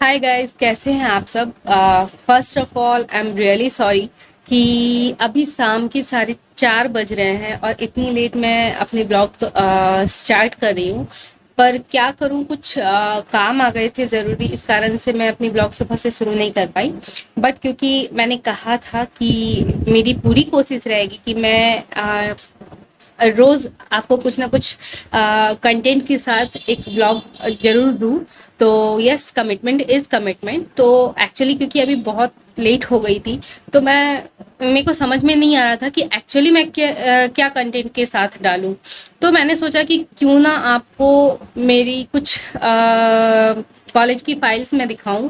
Hi guys, कैसे हैं आप सब। First of all I am really sorry कि अभी शाम के 4:30 बज रहे हैं और इतनी लेट मैं अपने ब्लॉग स्टार्ट कर रही हूँ। पर क्या करूँ, कुछ काम आ गए थे ज़रूरी, इस कारण से मैं अपनी ब्लॉग सुबह से शुरू नहीं कर पाई। बट क्योंकि मैंने कहा था कि मेरी पूरी कोशिश रहेगी कि मैं रोज आपको कुछ ना कुछ कंटेंट के साथ एक ब्लॉग जरूर दूं। तो यस, कमिटमेंट इज कमिटमेंट। तो एक्चुअली क्योंकि अभी बहुत लेट हो गई थी, तो मेरे को समझ में नहीं आ रहा था कि एक्चुअली मैं क्या कंटेंट के साथ डालूं। तो मैंने सोचा कि क्यों ना आपको मेरी कुछ कॉलेज की फाइल्स मैं दिखाऊं,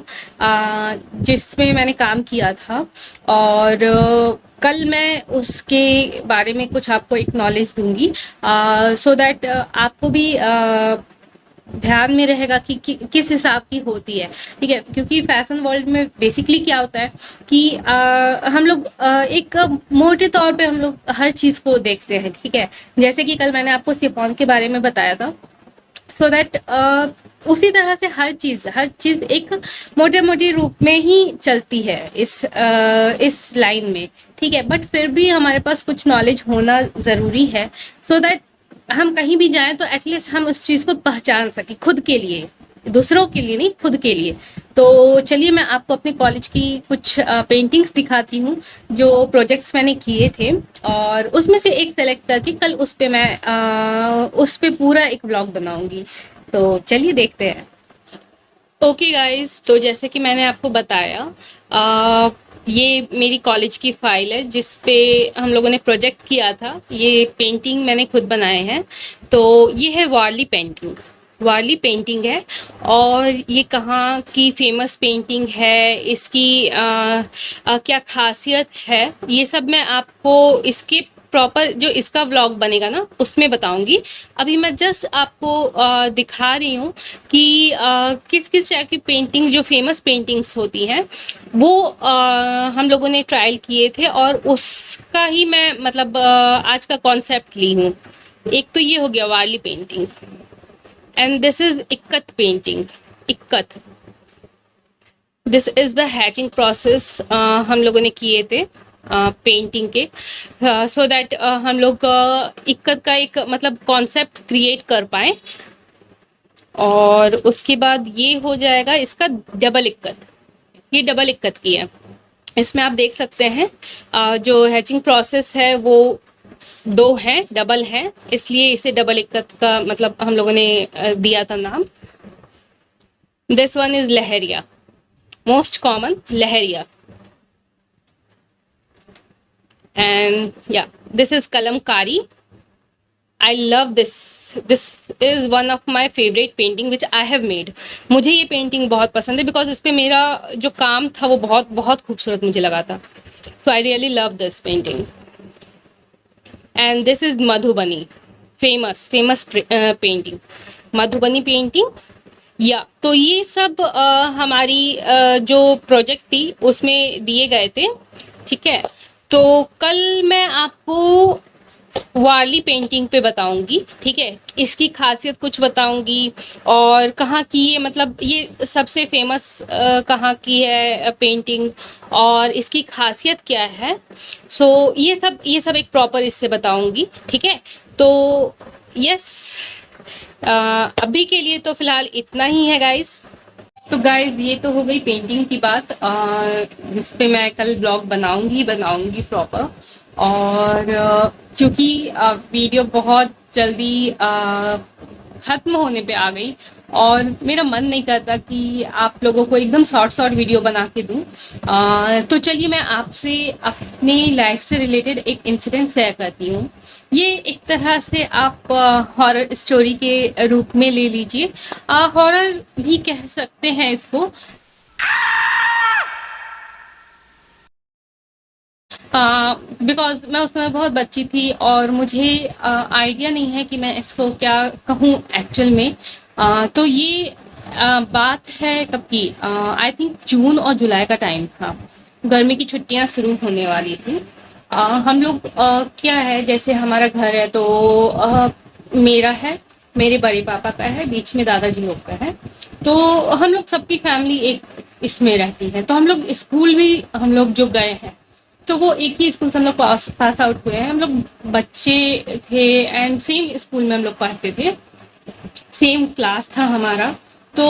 जिसमें मैंने काम किया था। और कल मैं उसके बारे में कुछ आपको एक नॉलेज दूंगी, सो दैट आपको भी ध्यान में रहेगा किस हिसाब की होती है। ठीक है, क्योंकि फैशन वर्ल्ड में बेसिकली क्या होता है कि हम लोग एक मोटे तौर पे हम लोग हर चीज़ को देखते हैं। ठीक है, जैसे कि कल मैंने आपको सिफॉन के बारे में बताया था, सो दैट उसी तरह से हर चीज़ एक मोटे मोटे रूप में ही चलती है इस लाइन में। ठीक है, बट फिर भी हमारे पास कुछ नॉलेज होना ज़रूरी है, सो दैट हम कहीं भी जाएं तो एटलीस्ट हम उस चीज़ को पहचान सकें खुद के लिए, दूसरों के लिए नहीं, खुद के लिए। तो चलिए मैं आपको अपने कॉलेज की कुछ पेंटिंग्स दिखाती हूँ जो प्रोजेक्ट्स मैंने किए थे, और उसमें से एक सेलेक्ट करके कल उस पे पूरा एक ब्लॉग बनाऊंगी। तो चलिए देखते हैं। ओके गाइस, तो जैसे कि मैंने आपको बताया, आ, ये मेरी कॉलेज की फाइल है जिस पे हम लोगों ने प्रोजेक्ट किया था। ये पेंटिंग मैंने खुद बनाए हैं। तो ये है वारली पेंटिंग। वारली पेंटिंग है, और ये कहाँ की फेमस पेंटिंग है, इसकी क्या खासियत है, ये सब मैं आपको इसके प्रॉपर जो इसका व्लॉग बनेगा ना उसमें बताऊंगी। अभी मैं जस्ट आपको दिखा रही हूँ कि किस किस टाइप की पेंटिंग, जो फेमस पेंटिंग्स होती हैं, वो हम लोगों ने ट्रायल किए थे, और उसका ही मैं मतलब आज का कॉन्सेप्ट ली हूँ। एक तो ये हो गया Warli painting, and this is Ikat painting. Ikat, this is the hatching process हम लोगों ने किए थे पेंटिंग के, सो दैट हम लोग इक्कत का एक मतलब कॉन्सेप्ट क्रिएट कर पाए। और उसके बाद ये हो जाएगा इसका डबल इक्कत। ये डबल इक्कत की है। इसमें आप देख सकते हैं जो हैचिंग प्रोसेस है वो दो है, डबल है, इसलिए इसे डबल इक्कत का मतलब हम लोगों ने दिया था नाम। This one is Leheriya, most common Leheriya. And yeah, this is Kalamkari. I love this. This is one of my favourite painting which I have made. मुझे ये पेंटिंग बहुत पसंद है बिकॉज इस पर मेरा जो काम था वो बहुत बहुत खूबसूरत मुझे लगा था। So I really love this painting. And this is Madhubani, famous famous painting, Madhubani painting. या तो ये सब हमारी जो प्रोजेक्ट थी उसमें दिए गए थे। ठीक है, तो कल मैं आपको वारली पेंटिंग पे बताऊंगी। ठीक है, इसकी खासियत कुछ बताऊंगी, और कहाँ की ये मतलब ये सबसे फेमस कहाँ की है पेंटिंग, और इसकी खासियत क्या है। सो ये सब एक प्रॉपर इससे बताऊंगी। ठीक है, तो यस, अभी के लिए तो फिलहाल इतना ही है गाइस। तो गाइज ये तो हो गई पेंटिंग की बात, जिस पे मैं कल ब्लॉग बनाऊंगी प्रॉपर। और क्योंकि वीडियो बहुत जल्दी ख़त्म होने पे आ गई, और मेरा मन नहीं करता कि आप लोगों को एकदम शॉर्ट शॉर्ट वीडियो बना के दूँ। तो चलिए मैं आपसे अपनी लाइफ से रिलेटेड एक इंसिडेंट शेयर करती हूँ। ये एक तरह से आप हॉरर स्टोरी के रूप में ले लीजिए, हॉरर भी कह सकते हैं इसको। बिकॉज मैं उस समय बहुत बच्ची थी और मुझे आइडिया नहीं है कि मैं इसको क्या कहूँ एक्चुअल में। तो ये बात है कब की, आई थिंक जून और जुलाई का टाइम था। गर्मी की छुट्टियां शुरू होने वाली थी। हम लोग क्या है, जैसे हमारा घर है तो मेरा है, मेरे बड़े पापा का है, बीच में दादाजी लोग का है। तो हम लोग सबकी फैमिली एक इसमें रहती है। तो हम लोग स्कूल भी हम लोग जो गए हैं, तो वो एक ही स्कूल से हम लोग पास आउट हुए हैं। हम लोग बच्चे थे एंड सेम स्कूल में हम लोग पढ़ते थे, सेम क्लास था हमारा। तो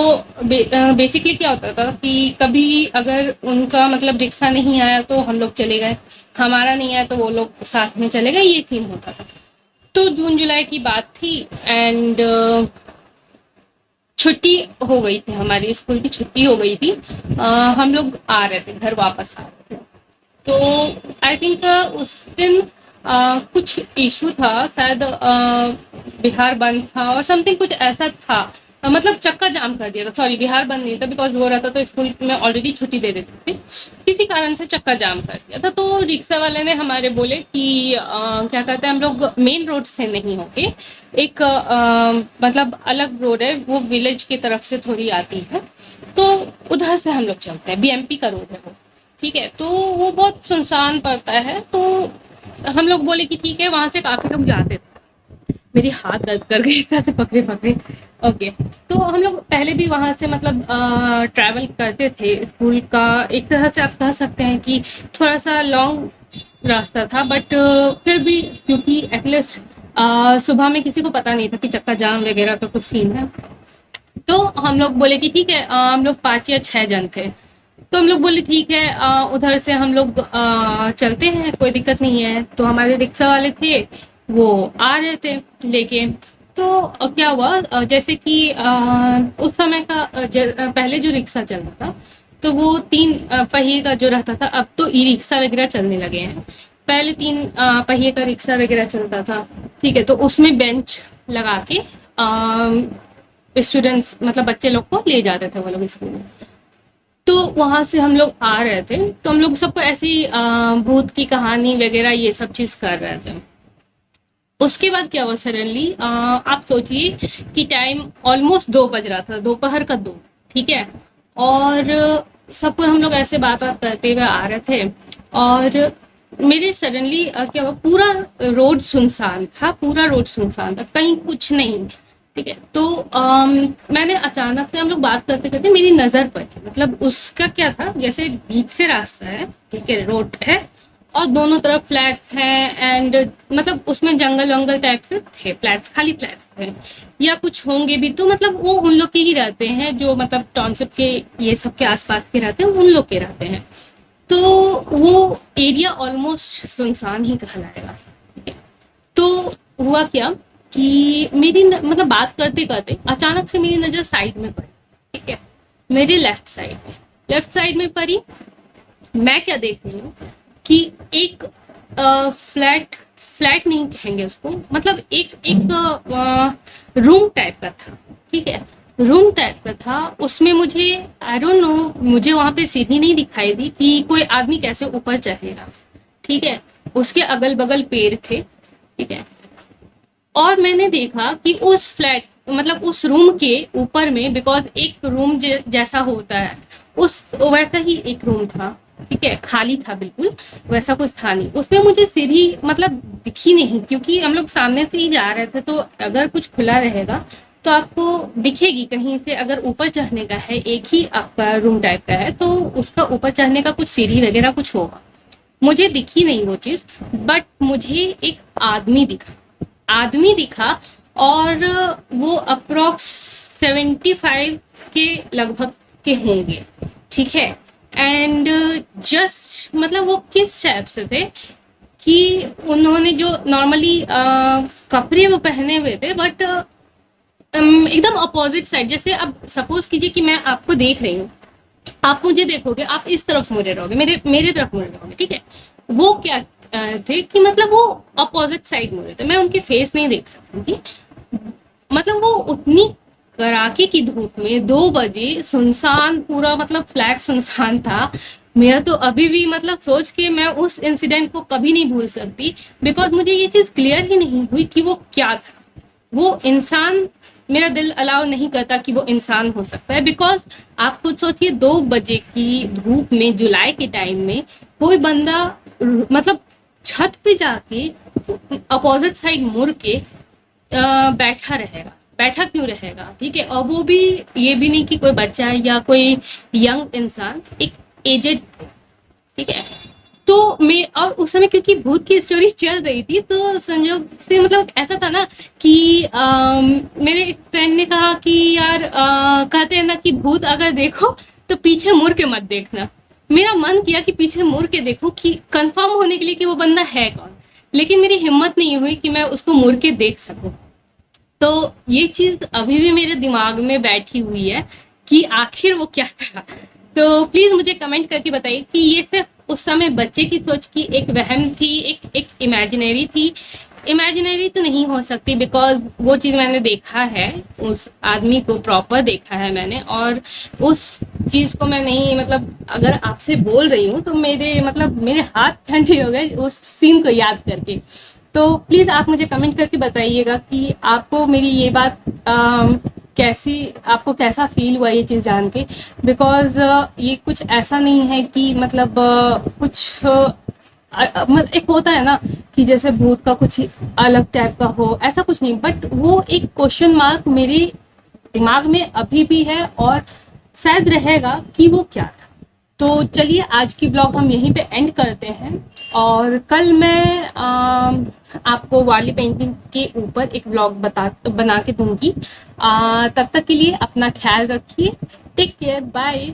बेसिकली क्या होता था कि कभी अगर उनका मतलब रिक्शा नहीं आया तो हम लोग चले गए, हमारा नहीं आया तो वो लोग साथ में चले गए, ये सीन होता था। तो जून जुलाई की बात थी एंड छुट्टी हो गई थी, हमारी स्कूल की छुट्टी हो गई थी। हम लोग आ रहे थे, घर वापस आ रहे थे। तो आई थिंक उस दिन कुछ इशू था शायद, बिहार बंद था और समथिंग कुछ ऐसा था। मतलब चक्का जाम कर दिया था, सॉरी बिहार बंद नहीं था बिकॉज वो रहता तो स्कूल में ऑलरेडी छुट्टी दे देते थे। किसी कारण से चक्का जाम कर दिया था। तो रिक्शा वाले ने हमारे बोले कि क्या कहते हैं, हम लोग मेन रोड से नहीं होके एक मतलब अलग रोड है, वो विलेज की तरफ से थोड़ी आती है, तो उधर से हम लोग चलते हैं, बीएमपी का रोड है वो। ठीक है, तो वो बहुत सुनसान पड़ता है। तो हम लोग बोले कि ठीक है, वहां से काफी लोग जाते थे। मेरी हाथ दर्द कर गई इस तरह से पकड़े पकड़े। ओके, तो हम लोग पहले भी वहां से मतलब ट्रैवल करते थे स्कूल का। एक तरह से आप कह सकते हैं कि थोड़ा सा लॉन्ग रास्ता था, बट फिर भी क्योंकि एटलीस्ट सुबह में किसी को पता नहीं था कि चक्का जाम वगैरह का कुछ सीन है। तो हम लोग बोले कि ठीक है, हम लोग 5 या 6 जन थे। तो हम लोग बोले ठीक है, उधर से हम लोग चलते हैं, कोई दिक्कत नहीं है। तो हमारे रिक्शा वाले थे, वो आ रहे थे लेके। तो क्या हुआ, जैसे कि उस समय का पहले जो रिक्शा चल रहा था, तो वो 3 पहिए का जो रहता था, अब तो ई रिक्शा वगैरह चलने लगे हैं। पहले 3 पहिए का रिक्शा वगैरह चलता था। ठीक है, तो उसमें बेंच लगा के स्टूडेंट्स मतलब बच्चे लोग को ले जाते थे वो लोग स्कूल में। तो वहां से हम लोग आ रहे थे, तो हम लोग सबको ऐसी भूत की कहानी वगैरह ये सब चीज कर रहे थे। उसके बाद क्या हुआ सडनली, आप सोचिए कि टाइम ऑलमोस्ट 2 बज रहा था, दोपहर का 2। ठीक है, और सबको हम लोग ऐसे बात बात करते हुए आ रहे थे और मेरे सडनली क्या हुआ, पूरा रोड सुनसान था, पूरा रोड सुनसान था, कहीं कुछ नहीं। ठीक है, तो मैंने अचानक से, हम लोग बात करते करते मेरी नजर पड़ी, मतलब उसका क्या था, जैसे बीच से रास्ता है, ठीक है, रोड है और दोनों तरफ फ्लैट्स हैं एंड मतलब उसमें जंगल वंगल टाइप से थे, फ्लैट्स, खाली फ्लैट्स थे या कुछ होंगे भी, तो मतलब वो उन लोग के ही रहते हैं जो मतलब टाउनशिप के ये सब के आसपास के रहते हैं, उन लोग के रहते हैं। तो वो एरिया ऑलमोस्ट सुनसान ही कहलाएगा। तो हुआ क्या कि मेरी मतलब बात करते करते अचानक से मेरी नजर साइड में पड़ी। ठीक है, मेरे लेफ्ट साइड में पड़ी। मैं क्या देख रही हूँ कि एक फ्लैट नहीं कहेंगे उसको, मतलब एक रूम टाइप का था। ठीक है, रूम टाइप का था, उसमें मुझे आई डोंट नो, मुझे वहां पे सीढ़ी नहीं दिखाई दी कि कोई आदमी कैसे ऊपर चढ़ेगा। ठीक है, उसके अगल बगल पेड़ थे। ठीक है, और मैंने देखा कि उस फ्लैट मतलब उस रूम के ऊपर में, बिकॉज एक रूम जैसा होता है उस वैसा ही एक रूम था। ठीक है, खाली था बिल्कुल, वैसा कुछ था नहीं उसमें। मुझे सीढ़ी मतलब दिखी नहीं, क्योंकि हम लोग सामने से ही जा रहे थे, तो अगर कुछ खुला रहेगा तो आपको दिखेगी कहीं से। अगर ऊपर चढ़ने का है, एक ही आपका रूम टाइप का है, तो उसका ऊपर चढ़ने का कुछ सीढ़ी वगैरह कुछ होगा। मुझे दिखी नहीं वो चीज, बट मुझे एक आदमी दिखा और वो अप्रोक्स 75 के लगभग के होंगे। ठीक है, एंड जस्ट मतलब वो किस टाइप से थे कि उन्होंने जो नॉर्मली कपड़े वो पहने हुए थे, बट एकदम अपोजिट साइड। जैसे अब सपोज कीजिए कि मैं आपको देख रही हूँ, आप मुझे देखोगे, आप इस तरफ मुड़े रहोगे, मेरे तरफ मुड़े रहोगे। ठीक है, वो क्या थे कि मतलब वो अपोजिट साइड मुड़े थे, मैं उनके फेस नहीं देख सकती थी। मतलब वो उतनी कड़ाके की धूप में 2 बजे सुनसान, पूरा मतलब फ्लैट सुनसान था। मेरा तो अभी भी मतलब सोच के मैं उस इंसिडेंट को कभी नहीं भूल सकती, बिकॉज मुझे ये चीज क्लियर ही नहीं हुई कि वो क्या था। वो इंसान, मेरा दिल अलाउ नहीं करता कि वो इंसान हो सकता है, बिकॉज आप खुद सोचिए 2 बजे की धूप में, जुलाई के टाइम में, कोई बंदा मतलब छत पे जाके अपोजिट साइड मुड़ के बैठा रहेगा। बैठा क्यों रहेगा, ठीक है। और वो भी ये भी नहीं कि कोई बच्चा है या कोई यंग इंसान, एक एजेड, ठीक है। तो मैं, और उस समय क्योंकि भूत की स्टोरी चल रही थी, तो संजोग से मतलब ऐसा था ना कि मेरे एक फ्रेंड ने कहा कि यार कहते हैं ना कि भूत अगर देखो तो पीछे मुड़ के मत देखना। मेरा मन किया कि पीछे मुड़ के देखूं कि कंफर्म होने के लिए कि वो बंदा है कौन, लेकिन मेरी हिम्मत नहीं हुई कि मैं उसको मुड़ के देख सकूं। तो ये चीज अभी भी मेरे दिमाग में बैठी हुई है कि आखिर वो क्या था। तो प्लीज मुझे कमेंट करके बताइए कि ये सिर्फ उस समय बच्चे की सोच की एक वहम थी, एक इमेजिनरी थी। इमेजिनरी तो नहीं हो सकती, बिकॉज वो चीज मैंने देखा है, उस आदमी को प्रॉपर देखा है मैंने, और उस चीज को मैं नहीं, मतलब अगर आपसे बोल रही हूँ तो मेरे मतलब मेरे हाथ ठंडे हो गए उस सीन को याद करके। तो प्लीज़ आप मुझे कमेंट करके बताइएगा कि आपको मेरी ये बात कैसी, आपको कैसा फील हुआ ये चीज़ जान के। बिकॉज ये कुछ ऐसा नहीं है कि मतलब कुछ मतलब एक होता है ना कि जैसे भूत का कुछ अलग टाइप का हो, ऐसा कुछ नहीं, बट वो एक क्वेश्चन मार्क मेरे दिमाग में अभी भी है और शायद रहेगा कि वो क्या था। तो चलिए आज की ब्लॉग हम यहीं पे एंड करते हैं, और कल मैं आपको वार्ली पेंटिंग के ऊपर एक ब्लॉग बना के दूंगी। तब तक के लिए अपना ख्याल रखिए। Take care, bye.